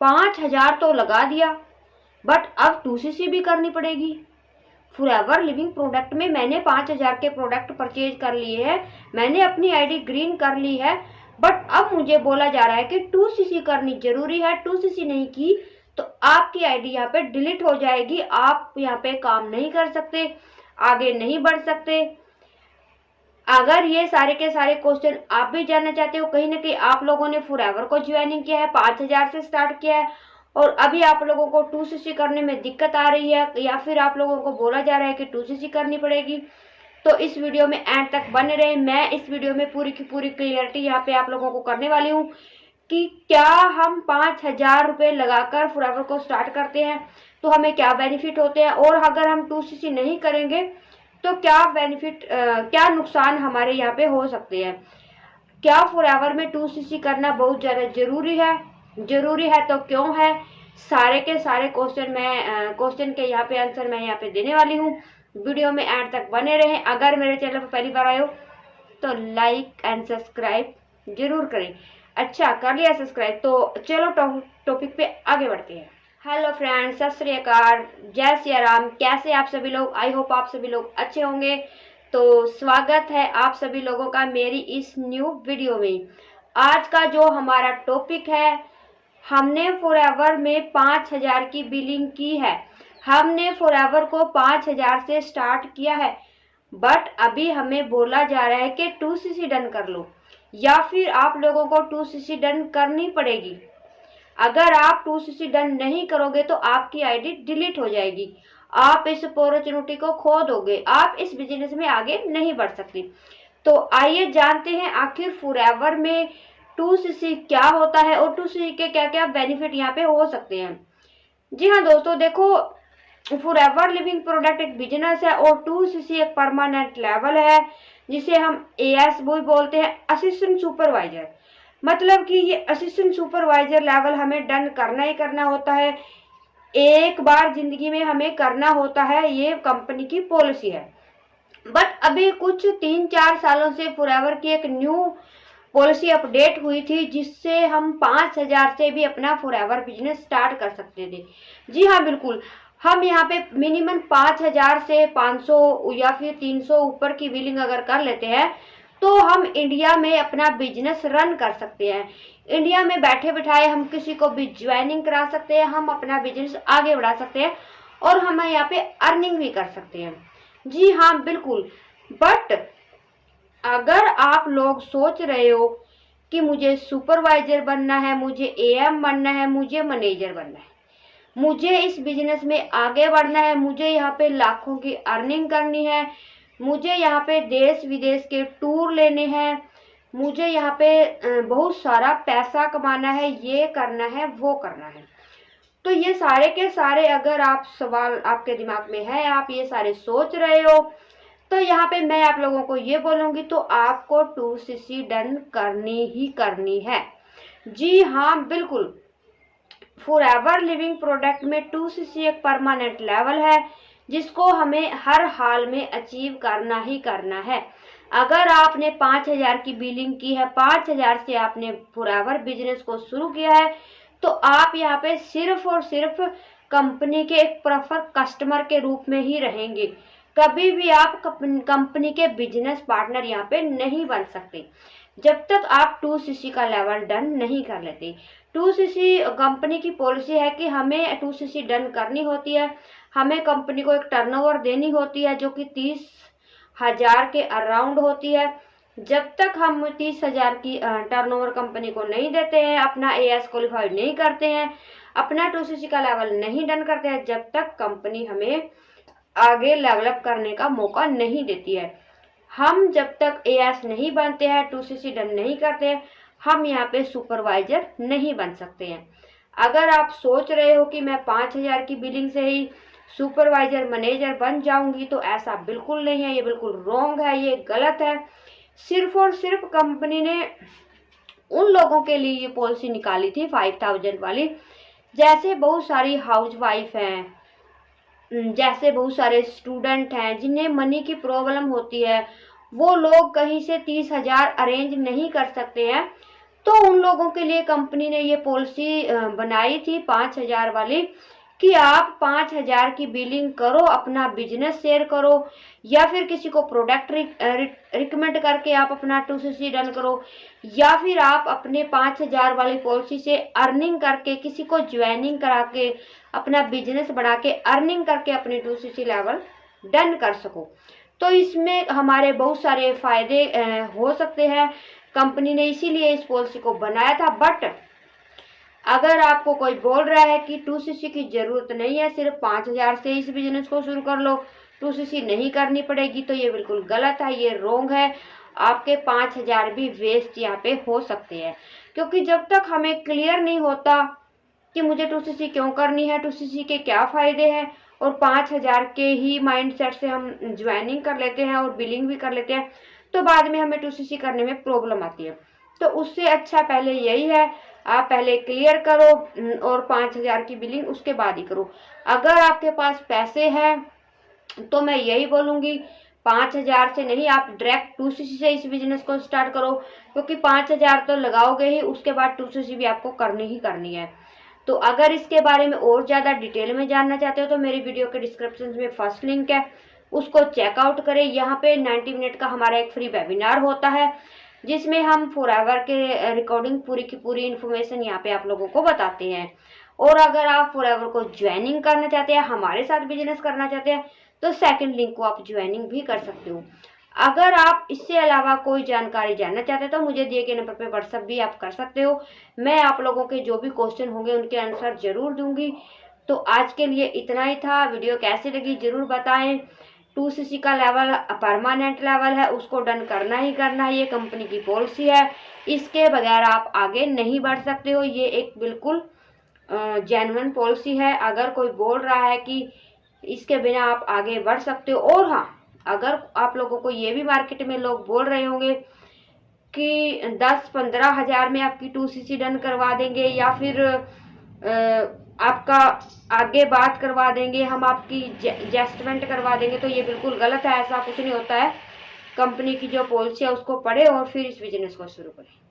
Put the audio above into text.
5,000 तो लगा दिया, बट अब 2cc भी करनी पड़ेगी। फॉरएवर लिविंग प्रोडक्ट में मैंने 5,000 के प्रोडक्ट परचेज कर लिए हैं, मैंने अपनी आईडी ग्रीन कर ली है, बट अब मुझे बोला जा रहा है कि 2cc करनी जरूरी है। 2cc नहीं की तो आपकी आईडी यहाँ पे डिलीट हो जाएगी, आप यहाँ पे काम नहीं कर सकते, आगे नहीं बढ़ सकते। अगर ये सारे के सारे क्वेश्चन आप भी जानना चाहते हो, कहीं ना कहीं आप लोगों ने फॉरएवर को ज्वाइनिंग किया है, 5,000 से स्टार्ट किया है और अभी आप लोगों को 2cc करने में दिक्कत आ रही है, या फिर आप लोगों को बोला जा रहा है कि 2cc करनी पड़ेगी, तो इस वीडियो में एंड तक बने रहे। मैं इस वीडियो में पूरी की पूरी क्लियरिटी यहाँ पे आप लोगों को करने वाली हूँ कि क्या हम 5,000 रुपये लगाकर फॉरएवर को स्टार्ट करते हैं तो हमें क्या बेनिफिट होते हैं, और अगर हम 2cc नहीं करेंगे तो क्या बेनिफिट, क्या नुकसान हमारे यहाँ पे हो सकते हैं। क्या फॉरएवर में 2cc करना बहुत ज़्यादा जरूरी है तो क्यों है, सारे के सारे क्वेश्चन के यहाँ पे आंसर मैं यहाँ पे देने वाली हूँ। वीडियो में एंड तक बने रहें। अगर मेरे चैनल पर पहली बार आए हो तो लाइक एंड सब्सक्राइब जरूर करें। अच्छा, कर लिया सब्सक्राइब तो चलो टॉपिक पे आगे बढ़ते हैं। हेलो फ्रेंड्स, सत श्री अकाल, जय सिया राम। कैसे आप सभी लोग? आई होप आप सभी लोग अच्छे होंगे। तो स्वागत है आप सभी लोगों का मेरी इस न्यू वीडियो में। आज का जो हमारा टॉपिक है, हमने फॉरएवर में 5,000 की बिलिंग की है, हमने फॉरएवर को 5,000 से स्टार्ट किया है, बट अभी हमें बोला जा रहा है कि 2cc डन कर लो, या फिर आप लोगों को 2cc डन करनी पड़ेगी। अगर आप 2cc डन नहीं करोगे तो आपकी आईडी डिलीट हो जाएगी, आप इस अपॉर्चुनिटी को खो दोगे, आप इस बिजनेस में आगे नहीं बढ़ सकते। तो आइए जानते हैं आखिर फॉरएवर में 2cc क्या होता है और 2cc के क्या क्या बेनिफिट यहाँ पे हो सकते हैं। जी हाँ दोस्तों, देखो, फॉरएवर लिविंग प्रोडक्ट एक बिजनेस है और 2cc एक परमानेंट लेवल है, जिसे हम एएस भी बोलते हैं, असिस्टेंट सुपरवाइजर। मतलब कि ये असिस्टेंट सुपरवाइजर लेवल हमें डन करना ही करना होता है, एक बार जिंदगी में हमें करना होता है, ये कंपनी की पॉलिसी है। बट अभी कुछ 3-4 सालों से फॉरएवर की एक न्यू पॉलिसी अपडेट हुई थी, जिससे हम 5,000 से भी अपना फॉरएवर बिजनेस स्टार्ट कर सकते थे। जी हाँ बिल्कुल, हम यहाँ पे मिनिमम 5,000 से 500 या फिर 300 ऊपर की बिलिंग अगर कर लेते हैं तो हम इंडिया में अपना बिजनेस रन कर सकते हैं। इंडिया में बैठे बिठाए हम किसी को भी ज्वाइनिंग करा सकते हैं, हम अपना बिजनेस आगे बढ़ा सकते हैं और हम यहाँ पे अर्निंग भी कर सकते हैं। जी हाँ बिल्कुल, बट अगर आप लोग सोच रहे हो कि मुझे सुपरवाइजर बनना है, मुझे एएम बनना है, मुझे मैनेजर बनना है, मुझे इस बिजनेस में आगे बढ़ना है, मुझे यहाँ पे लाखों की अर्निंग करनी है, मुझे यहाँ पे देश विदेश के टूर लेने हैं, मुझे यहाँ पे बहुत सारा पैसा कमाना है, ये करना है, वो करना है, तो ये सारे के सारे अगर आप सवाल आपके दिमाग में है, आप ये सारे सोच रहे हो, तो यहाँ पे मैं आप लोगों को ये बोलूँगी तो आपको 2cc डन करनी ही करनी है। जी हाँ बिल्कुल, फॉरएवर लिविंग प्रोडक्ट में 2cc एक परमानेंट लेवल है, जिसको हमें हर हाल में अचीव करना ही करना है। अगर आपने 5,000 की बिलिंग की है, 5,000 से आपने फॉरएवर बिजनेस को शुरू किया है, तो आप यहाँ पे सिर्फ और सिर्फ कंपनी के एक प्रेफर कस्टमर के रूप में ही रहेंगे। कभी भी आप कंपनी के बिजनेस पार्टनर यहाँ पे नहीं बन सकते जब तक आप 2cc का लेवल डन नहीं कर लेते। 2cc कंपनी की पॉलिसी है कि हमें 2cc डन करनी होती है, हमें कंपनी को एक टर्नओवर देनी होती है जो कि 30,000 के अराउंड होती है। जब तक हम 30,000 की टर्नओवर कंपनी को नहीं देते हैं, अपना एएस क्वालिफाइड नहीं करते हैं, अपना 2cc का लेवल नहीं डन करते हैं, जब तक कंपनी हमें आगे डेवलप करने का मौका नहीं देती है। हम जब तक एएस नहीं बनते हैं, 2cc डन नहीं करते हैं, हम यहाँ पे सुपरवाइजर नहीं बन सकते हैं। अगर आप सोच रहे हो कि मैं 5,000 की बिलिंग से ही सुपरवाइजर मैनेजर बन जाऊंगी, तो ऐसा बिल्कुल नहीं है, ये बिल्कुल रॉन्ग है, ये गलत है। सिर्फ और सिर्फ कंपनी ने उन लोगों के लिए ये पॉलिसी निकाली थी 5,000 वाली, जैसे बहुत सारी हाउसवाइफ हैं, जैसे बहुत सारे स्टूडेंट हैं जिन्हें मनी की प्रॉब्लम होती है, वो लोग कहीं से 30,000 अरेंज नहीं कर सकते हैं, तो उन लोगों के लिए कंपनी ने ये पॉलिसी बनाई थी 5,000 वाली, कि आप 5,000 की बिलिंग करो, अपना बिजनेस शेयर करो, या फिर किसी को प्रोडक्ट रिकमेंड करके आप अपना 2cc डन करो, या फिर आप अपने 5,000 वाली पॉलिसी से अर्निंग करके किसी को ज्वाइनिंग करा के अपना बिजनेस बढ़ा के अर्निंग करके अपने 2cc लेवल डन कर सको। तो इसमें हमारे बहुत सारे फायदे हो सकते हैं। कंपनी ने इसीलिए इस पॉलिसी को बनाया था। बट अगर आपको कोई बोल रहा है कि 2cc की जरूरत नहीं है, सिर्फ 5,000 से इस बिजनेस को शुरू कर लो, 2cc नहीं करनी पड़ेगी, तो ये बिल्कुल गलत है, ये रॉन्ग है। आपके 5,000 भी वेस्ट यहाँ पे हो सकते हैं, क्योंकि जब तक हमें क्लियर नहीं होता कि मुझे 2cc क्यों करनी है, 2cc के क्या फायदे हैं, और 5,000 के ही माइंडसेट से हम ज्वाइनिंग कर लेते हैं और बिलिंग भी कर लेते हैं, तो बाद में हमें 2cc करने में प्रॉब्लम आती है। तो उससे अच्छा पहले यही है, आप पहले क्लियर करो और 5,000 की बिलिंग उसके बाद ही करो। अगर आपके पास पैसे हैं तो मैं यही बोलूँगी 5,000 से नहीं, आप डायरेक्ट 2cc से इस बिजनेस को स्टार्ट करो, क्योंकि 5,000 तो लगाओगे ही, उसके बाद 2cc भी आपको करनी ही करनी है। तो अगर इसके बारे में और ज़्यादा डिटेल में जानना चाहते हो तो मेरी वीडियो के डिस्क्रिप्शन में फर्स्ट लिंक है, उसको चेकआउट करें। यहाँ पे 90 मिनट का हमारा एक फ्री वेबिनार होता है, जिसमें हम फॉरएवर के रिकॉर्डिंग पूरी की पूरी इन्फॉर्मेशन यहाँ पे आप लोगों को बताते हैं। और अगर आप फॉरएवर को ज्वाइनिंग करना चाहते हैं, हमारे साथ बिजनेस करना चाहते हैं, तो सेकंड लिंक को आप ज्वाइनिंग भी कर सकते हो। अगर आप इससे अलावा कोई जानकारी जानना चाहते हैं तो मुझे दिए गए नंबर पे व्हाट्सएप भी आप कर सकते हो। मैं आप लोगों के जो भी क्वेश्चन होंगे उनके आंसर जरूर दूंगी। तो आज के लिए इतना ही था। वीडियो कैसी लगी जरूर बताएं। 2cc का लेवल परमानेंट लेवल है, उसको डन करना ही करना है, ये कंपनी की पॉलिसी है, इसके बगैर आप आगे नहीं बढ़ सकते हो। ये एक बिल्कुल जेन्युइन पॉलिसी है। अगर कोई बोल रहा है कि इसके बिना आप आगे बढ़ सकते हो, और हाँ, अगर आप लोगों को ये भी मार्केट में लोग बोल रहे होंगे कि 10-15 हज़ार में आपकी 2cc डन करवा देंगे, या फिर आपका आगे बात करवा देंगे, हम आपकी एडजस्टमेंट करवा देंगे, तो ये बिल्कुल गलत है। ऐसा कुछ नहीं होता है। कंपनी की जो पॉलिसी है उसको पढ़े और फिर इस बिजनेस को शुरू करें।